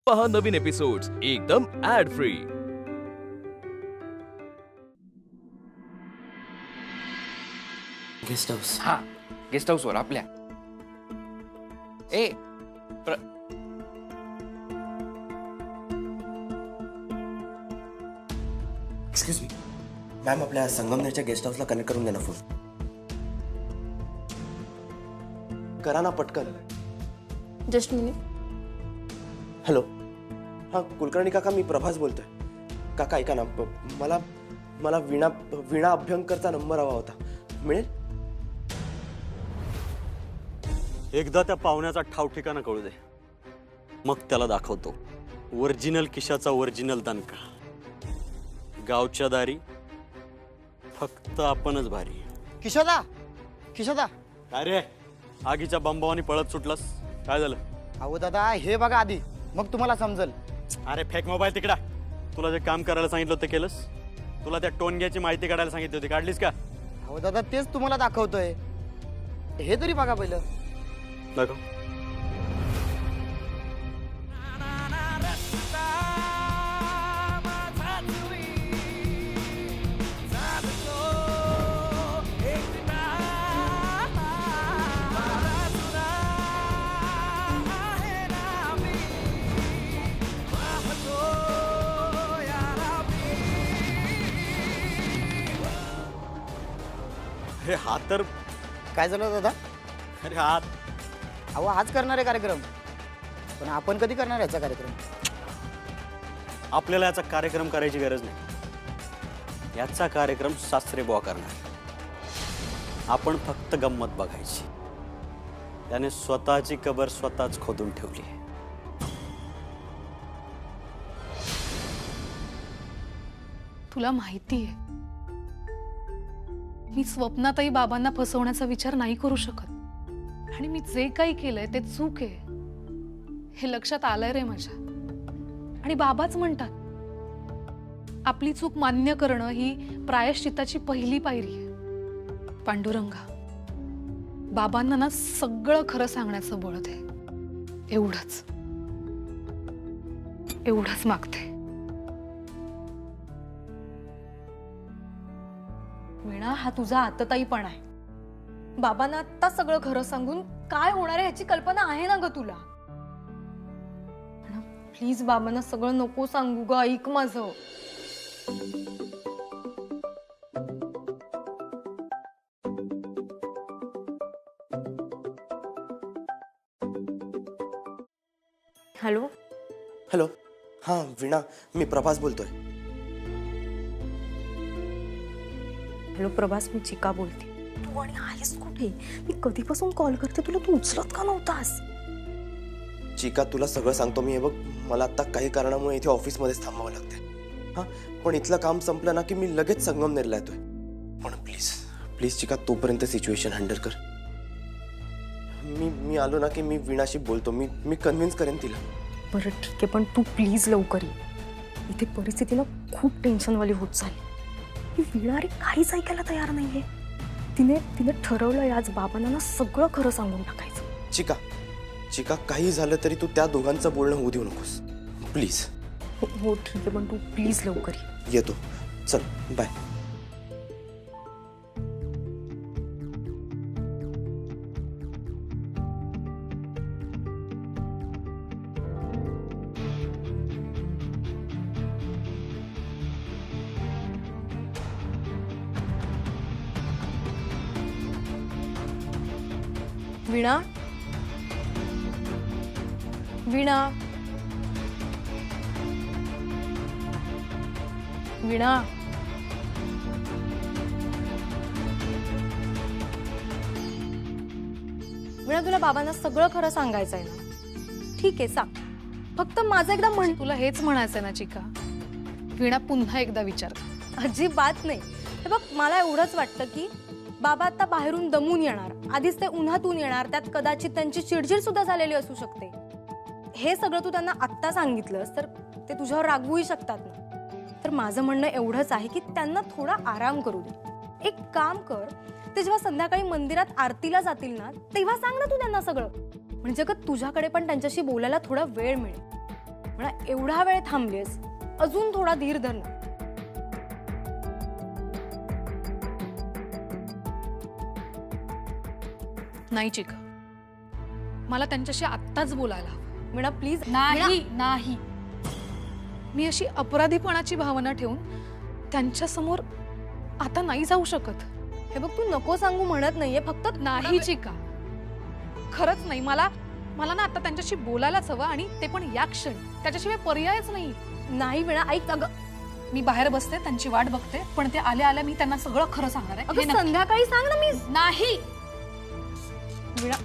पहा नवीन एपिसोड्स एकदम add free. Guest house. हा गेस्ट हाऊस वर आपल्या एक्सक्यूज मी मॅम, आपल्या संगमनेरच्या गेस्ट हाऊसला कनेक्ट करून द्या ना फोन. करा ना पटकन. Just minute. हॅलो. हां कुलकर्णी काका, मी प्रभास बोलतोय. काका ऐका ना, मला मला वीणा अभ्यंकरचा नंबर हवा होता. मिळेल? एकदा त्या पाहुण्याचा ठाव ठिकाणा कळू दे, मग त्याला दाखवतो ओरिजिनल किशाचा ओरिजिनल दणका. गावच्या दारी फक्त आपणच भारी. किशोदा, किशोदा. काय रे, आगीच्या बंबावानी पळत सुटलास? काय झालं? अहो दादा, हे बघा आधी, मग तुम्हाला समजल. अरे फेक मोबाईल तिकडा. तुला जे काम करायला सांगितलं होतं केलंस? तुला त्या टोनग्याची माहिती काढायला सांगितली होती, काढलीस का? अहो दादा, तेच तुम्हाला दाखवतोय. हे तरी बघा पहिलं. दाखव. अरे हात तर. काय झालं दादा? अरे हात. अहो आज करणार आहे कार्यक्रम, पण आपण कधी करणार याचा कार्यक्रम? आपल्याला याचा कार्यक्रम करायची गरज नाही. याचा कार्यक्रम सासरे बुवा करणार. आपण फक्त गंमत बघायची. त्याने स्वतःची कबर स्वतःच खोदून ठेवली. तुला माहितीये, मी स्वप्नातही बाबांना फसवण्याचा विचार नाही करू शकत. आणि मी जे काही केलंय ते चूक आहे हे लक्षात आलंय रे माझ्या. आणि बाबाच म्हणतात, आपली चूक मान्य करणं ही प्रायश्चित्ताची पहिली पायरी आहे. पांडुरंगा, बाबांना ना सगळं खरं सांगण्याचं बळ दे. एवढंच एवढंच मागते. वीणा, हा तुझा आतताईपणा आहे. बाबांना आता सगळं खरं सांगून काय होणार आहे याची कल्पना आहे ना ग तुला? प्लीज बाबांना सगळं नको सांगू ग, ऐक माझं. हॅलो. हॅलो. हां वीणा, मी प्रभास बोलतोय. हॅलो प्रभास, मी चिका बोलते. तू आणि आहेस कुठे? मी कधीपासून कॉल करते तुला, तू उचलत का नव्हतास? चिका, तुला सगळं सांगतो मी. हे बघ, मला आता काही कारणामुळे इथे ऑफिसमध्येच थांबावं लागतंय. हां, पण इथलं काम संपलं ना की मी लगेच संगमनेरला येतोय. पण प्लीज प्लीज चिका, तोपर्यंत सिच्युएशन हँडल कर. मी आलो ना की मी वीणाशी बोलतो. मी कन्व्हिन्स करेन तिला. बरं ठीक आहे, पण तू प्लीज लवकर ये. इथे परिस्थिती ना खूप टेन्शनवाली होत चालली. ही वीणा रे काहीच ऐकायला तयार नाहीये. तिने ठरवलंय आज बाबांना ना सगळं खरं सांगून टाकायचं. चिका चिका, काही झालं तरी तू त्या दोघांचं बोलणं होऊ देऊ नकोस प्लीज. हो ठीक आहे, पण तू प्लीज लवकर ये. येतो. चल बाय. वीणा, वीणा, वीणा. वीणा, तुला बाबांना सगळं खरं सांगायचंय ना? ठीक आहे, सांग. फक्त माझं एकदा म्हण. तुला हेच म्हणायचंय ना चिका? वीणा, पुन्हा एकदा विचार. अजिबात नाही. हे बघ, मला एवढंच वाटतं की बाबा आता बाहेरून दमून येणार, आधीच ते उन्हातून येणार, त्यात कदाचित त्यांची चिडचिड सुद्धा झालेली असू शकते. हे सगळं तू त्यांना आत्ता सांगितलंस तर ते तुझ्यावर रागवूही शकतात ना. तर माझं म्हणणं एवढंच आहे की त्यांना थोडा आराम करू दे. एक काम कर, ते जेव्हा संध्याकाळी मंदिरात आरतीला जातील ना तेव्हा सांग ना तू त्यांना सगळं. म्हणजे का तुझ्याकडे पण त्यांच्याशी बोलायला थोडा वेळ मिळेल. एवढा वेळ थांबलीस, अजून थोडा धीर धर ना. नाही चिका, मला त्यांच्याशी आत्ताच बोलायला हवं. वीणा प्लीज. नाही नाही, मी अशी अपराधीपणाची भावना ठेवून त्यांच्या समोर आता नाही जाऊ शकत. हे बघ, तू नको सांगू म्हणत नाहीये, फक्त नाही चिका, खरंच नाही. मला ना आता त्यांच्याशी बोलायलाच हवं, आणि ते पण या क्षणी. त्याच्याशिवाय पर्यायच नाही. नाही वीणा, ऐक अगं. मी बाहेर बसते, त्यांची वाट बघते, पण ते आल्या आल्या मी त्यांना सगळं खरं सांगणार आहे. हे अगं नक्की. संध्याकाळी सांग ना. मी नाही. वीणा,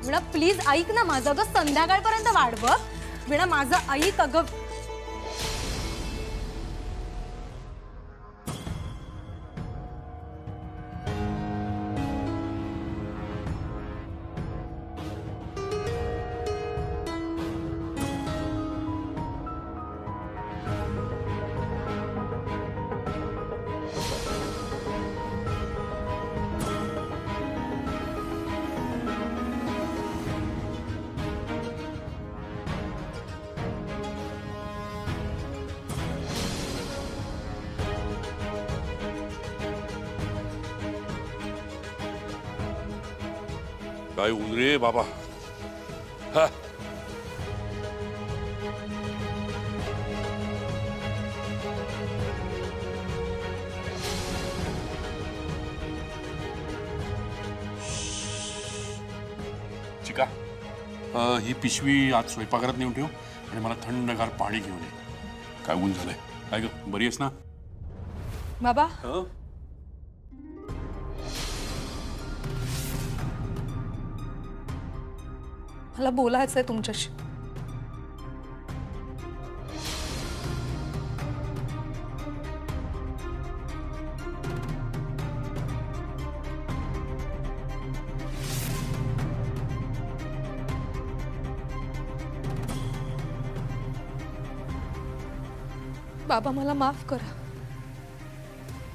वीणा प्लीज ऐक ना माझं. अगं संध्याकाळपर्यंत वाट बघ. वीणा माझं ऐक अगं. काय ऊन रे बाबा. हा चिका, ही पिशवी आज स्वयंपाकघरात नेऊन ठेव आणि मला थंडगार पाणी घेऊन ये. काय ऊन झालंय. काय ग, बरी आहेस ना? बाबा, मला बोलायचंय तुमच्याशी. बाबा, मला माफ करा.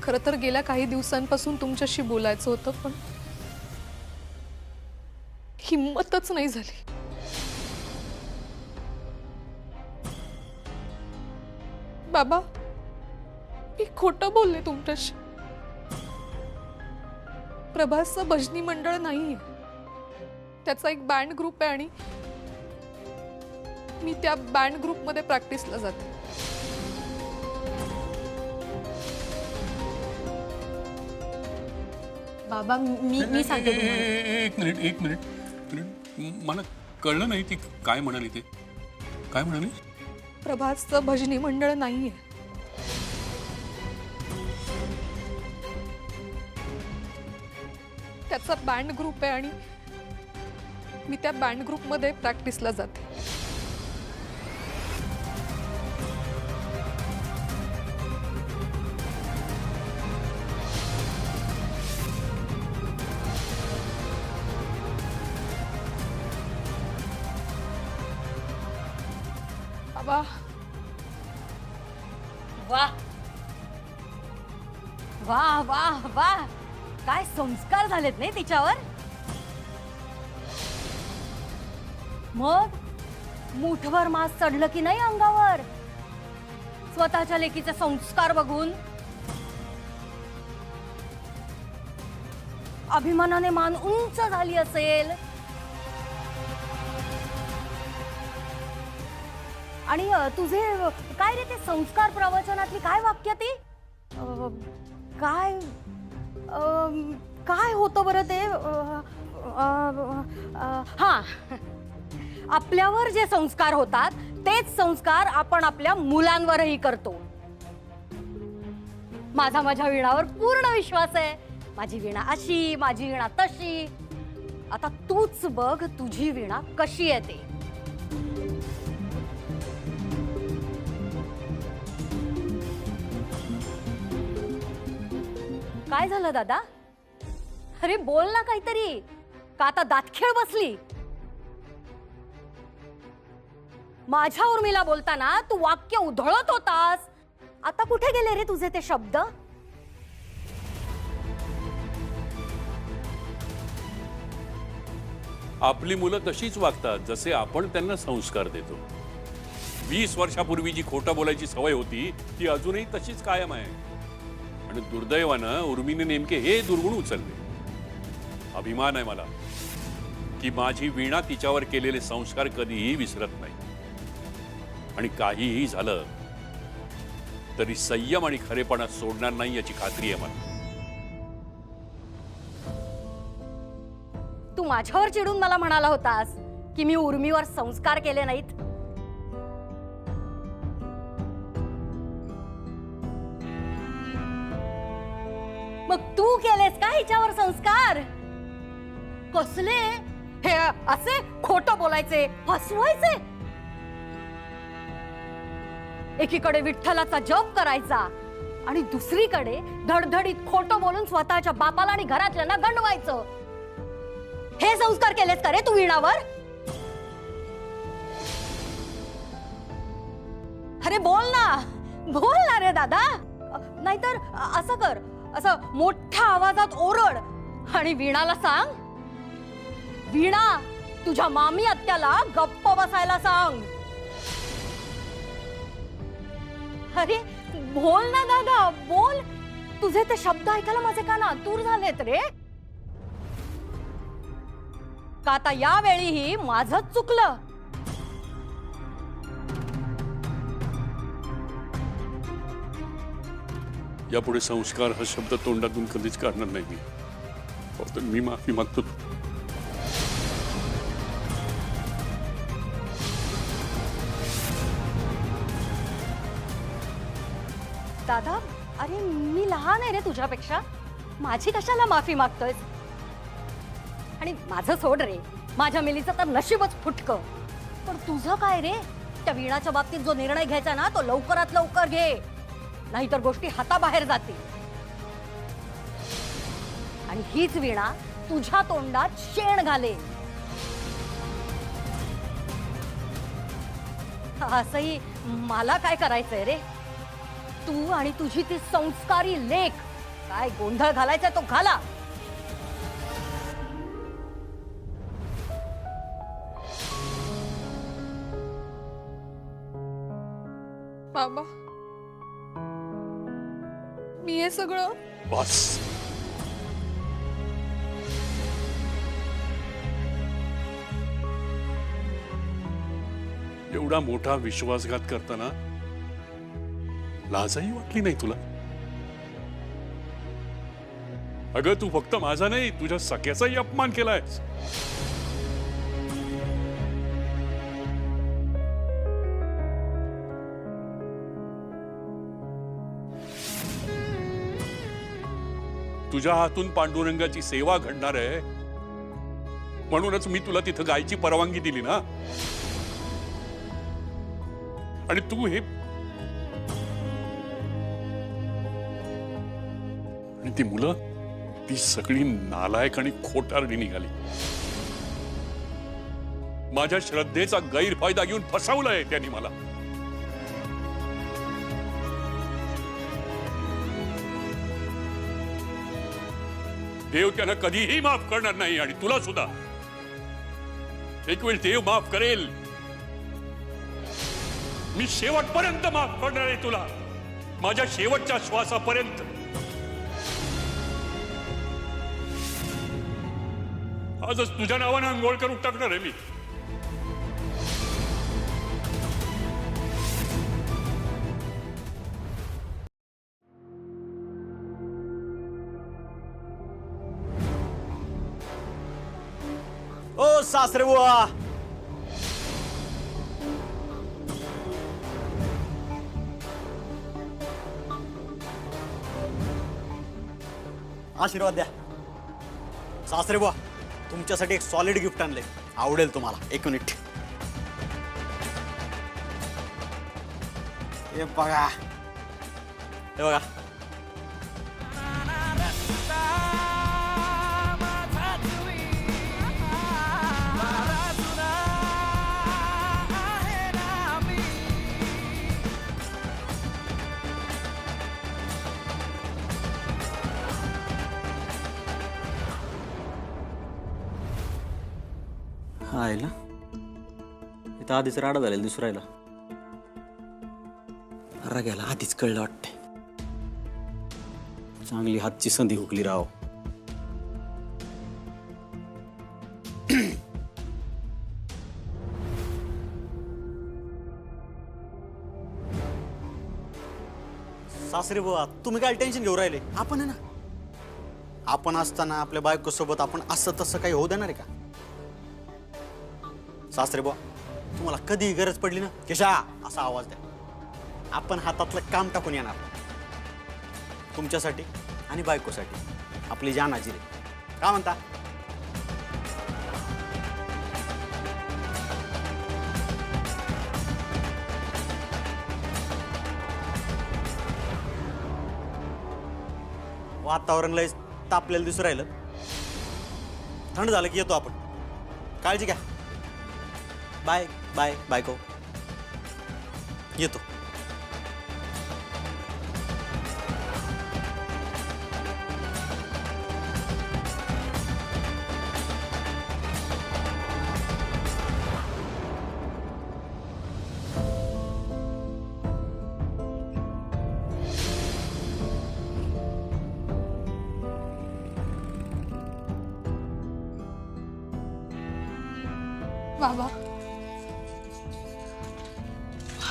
खरं तर गेल्या काही दिवसांपासून तुमच्याशी बोलायचं होतं, पण हिम्मतच नाही झाली. बाबा, मी खोटं बोलले तुमच्याशी. प्रभासचं भजनी मंडळ नाहीये, त्याचा एक बँड ग्रुप आहे, आणि मी त्या बँड ग्रुपमध्ये प्रॅक्टिसला जाते. बाबा मी सांगते तुम्हाला. एक मिनिट. मला कळलं नाही ती काय म्हणाली. ते काय म्हणाली? प्रभासचं भजनी मंडळ नाहीये, त्याचा बँड ग्रुप आहे, आणि मी त्या बँड ग्रुपमध्ये प्रॅक्टिसला जाते. बाबा, वाह वाह वाह वाह, काय संस्कार झालेत नाही तिच्यावर. मग मुठभर मास चढलं की नाही अंगावर स्वतःच्या लेकीचे संस्कार बघून. अभिमानाने मान उंच झाली असेल. आणि तुझे काय रे ते संस्कार प्रवचनातली काय वाक्य ती काय काय होतं बरं ते. हा, आपल्यावर जे संस्कार होतात तेच संस्कार आपण आपल्या मुलांवरही करतो. माझ्या वीणावर पूर्ण विश्वास आहे. माझी वीणा अशी, माझी वीणा तशी. आता तूच बघ तुझी वीणा कशी येते. काय झालं दादा? अरे बोल ना काहीतरी. का आता दातखिळ बसली? माझ्या उर्मिला बोलताना तू वाक्य उधळत होतास. आता कुठे गेले रे तुझे ते शब्द? आपली मुलं तशीच वागतात जसे आपण त्यांना संस्कार देतो. 20 वर्षापूर्वी जी खोटं बोलायची सवय होती ती अजूनही तशीच कायम आहे. आणि दुर्दैवानं उर्मीने नेमके हे दुर्गुण उचलले. अभिमान आहे मला की माझी वीणा तिच्यावर केलेले संस्कार कधीही विसरत नाही. आणि काहीही झालं तरी संयम आणि खरेपणा सोडणार नाही याची खात्री आहे मला. तू माझ्यावर चिडून मला म्हणाला होतास की मी उर्मीवर संस्कार केले नाहीत. मग तू केलेस का हिच्यावर संस्कार? कसले? हे असे खोटं बोलायचे, फसवायचे. एकीकडे विठ्ठलाचा जप करायचा आणि दुसरीकडे धडधडीत खोटं बोलून स्वतःच्या बापाला आणि घरातल्यांना गंडवायचं. हे संस्कार केलेस का रे तू वीणावर? अरे बोल ना रे दादा. नाहीतर असं कर, असं मोठ्या आवाजात ओरड आणि वीणाला सांग, वीणा तुझ्या मामी आत्याला गप्प बसायला सांग. अरे बोल ना दादा, बोल. तुझे ते शब्द ऐकायला माझे कान आतुर झालेत रे. का आता यावेळीही माझंच चुकलं. यापुढे संस्कार हा शब्द तोंडातून कधीच काढणार नाही मी. फक्त मी माफी मागतो. दादा, अरे मी लहान आहे रे तुझ्यापेक्षा. माझी कशाला माफी मागतोयस? आणि माझं सोड रे, माझ्या मिलीचं तर नशीबच फुटकं. पण तुझं काय रे? त्या वीणाच्या बाबतीत जो निर्णय घ्यायचा ना तो लवकरात लवकर घे, नाहीतर गोष्टी हाताबाहेर जातील. आणि हीच वीणा तुझ्या तोंडात शेण घालेल. असंही मला काय करायचंय रे? तू आणि तुझी ती संस्कारी लेक काय गोंधळ घालायचा तो घाला. बाबा, मी हे सगळं बस. एवढा मोठा विश्वासघात करताना लाजही वाटली नाही तुला? अगं तू फक्त माझा नाही, तुझ्या सख्याचाही अपमान केलायस. तुझ्या हातून पांडुरंगाची सेवा घडणार आहे म्हणूनच मी तुला तिथं गायची परवानगी दिली ना. आणि तू हे आणि ती मुलं, ती सगळी नालायक आणि खोटारडी निघाली. माझ्या श्रद्धेचा गैरफायदा घेऊन फसवलंय त्यांनी मला. देव त्यांना कधीही माफ करणार नाही आणि तुला सुद्धा. एक वेळ देव माफ करेल. मी शेवटपर्यंत माफ करणार आहे तुला, माझ्या शेवटच्या श्वासापर्यंत. आजच तुझ्या नावानं अंघोळ करून टाकणार आहे मी. ओ सासरे बुवा, आशीर्वाद द्या. सासरे बुवा, तुमच्यासाठी एक सॉलिड गिफ्ट आणले, आवडेल तुम्हाला. एक मिनिट. हे बघा, हे बघा. हा आहे ना, इथं आधीच राडा झालेला दिसू राहिला. खरा गेला आधीच कळलं वाटतंय. चांगली हातची संधी हुकली राव. सासरे बुवा तुम्ही काय टेन्शन घेऊ राहिले. आपण आहे ना, आपण असताना आपल्या बायको सोबत आपण असं तसं काही होऊ देणार आहे का? सासरे बुवा तुम्हाला कधी गरज पडली ना केशा असा आवाज द्या. आपण हातातलं काम टाकून येणार तुमच्यासाठी आणि बायकोसाठी. आपली जान हाजीर आहे. काय म्हणता? वातावरण लय तापलेलं दिसू राहिलं. थंड झालं की येतो आपण. काळजी घ्या. बाय बाय बायको. येतो. बाबा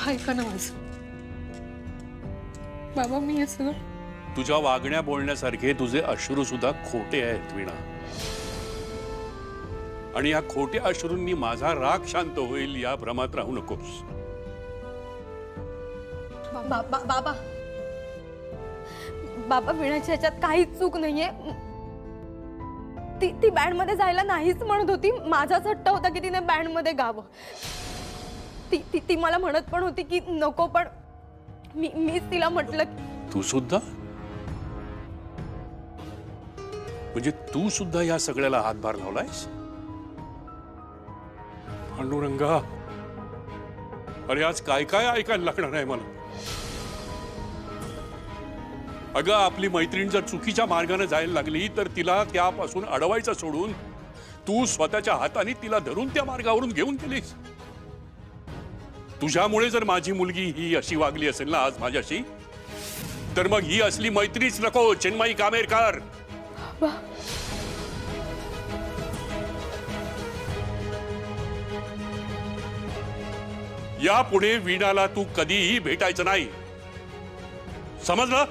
ऐका ना माझं. बाबा मी हे सगळं तुझ्या वागण्या बोलण्यासारखे तुझे अश्रू सुद्धा खोटे आहेत वीणा. आणि या खोट्या अश्रूंनी माझा राग शांत होईल या भ्रमात राहू नकोस. बाबा बाबा बाबा विणाच्या ह्याच्यात काहीच चूक नाहीये. ती बँड मध्ये जायला नाहीच म्हणत होती. माझाच हट्ट होता की तिने बँड मध्ये गावं. ती मला म्हणत पण होती की नको, पण मीच तिला म्हटलं. तू सुद्धा म्हणजे तू सुद्धा या सगळ्याला हातभार लावलायस? पांडुरंगा, अरे आज काय काय ऐकायला लागणार आहे मला. अगं आपली मैत्रीण जर चुकीच्या मार्गाने जायला लागली तर तिला त्यापासून अडवायचं सोडून तू स्वतःच्या हाताने तिला धरून त्या मार्गावरून घेऊन गेलीस. तुझ्यामुळे जर माझी मुलगी ही अशी वागली असेल ना आज माझ्याशी, तर मग ही असली मैत्रीच नको. चिन्मयी कामेरकर, यापुढे वीणाला तू कधीही भेटायचं नाही, समजलं?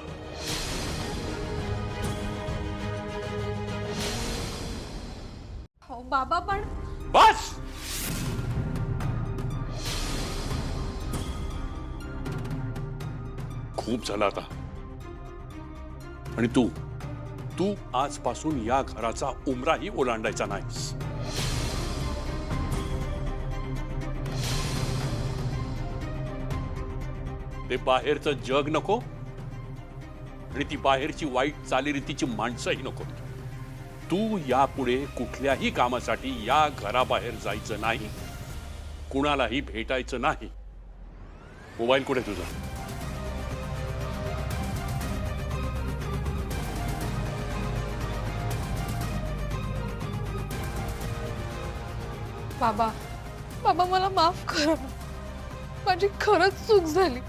हो बाबा, पण बस. खूप झालं आता. आणि तू आजपासून या घराचा उमराही ओलांडायचा नाहीस. ते बाहेरचं जग नको आणि ती बाहेरची वाईट चालीरीतीची माणसंही नको. तू यापुढे कुठल्याही कामासाठी या घराबाहेर जायचं नाही, कुणालाही भेटायचं नाही. मोबाईल कुठे तुझा? बाबा बाबा मला माफ करा. माझी खरंच चूक झाली.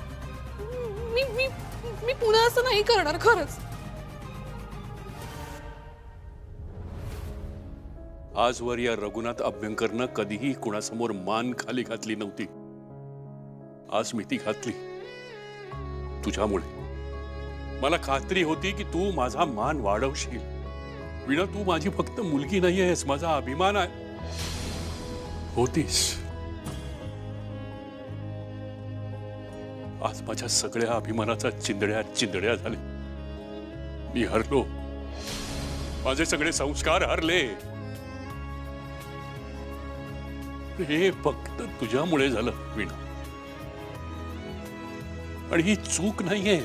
मी मी मी पुन्हा असं नाही करणार खरंच. आजवर या रघुनाथ अभ्यंकरनं कधीही कुणासमोर मान खाली घातली नव्हती. आज मी ती घातली तुझ्यामुळे. मला खात्री होती की तू माझा मान वाढवशील. वीणा, तू माझी फक्त मुलगी नाही आहेस, माझा अभिमान आहे. होतीस. आज माझ्या सगळ्या अभिमानाचा चिंधड्या चिंधड्या झाले. मी हरलो. माझे सगळे संस्कार हरले. हे फक्त तुझ्यामुळे झालं वीणा. आणि ही चूक नाहीये,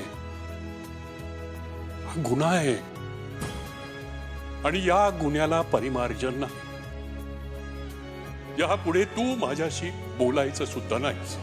हा गुन्हा आहे. आणि या गुन्ह्याला परिमार्जन नाही. यापुढे तू माझ्याशी बोलायचं सुद्धा नाहीस.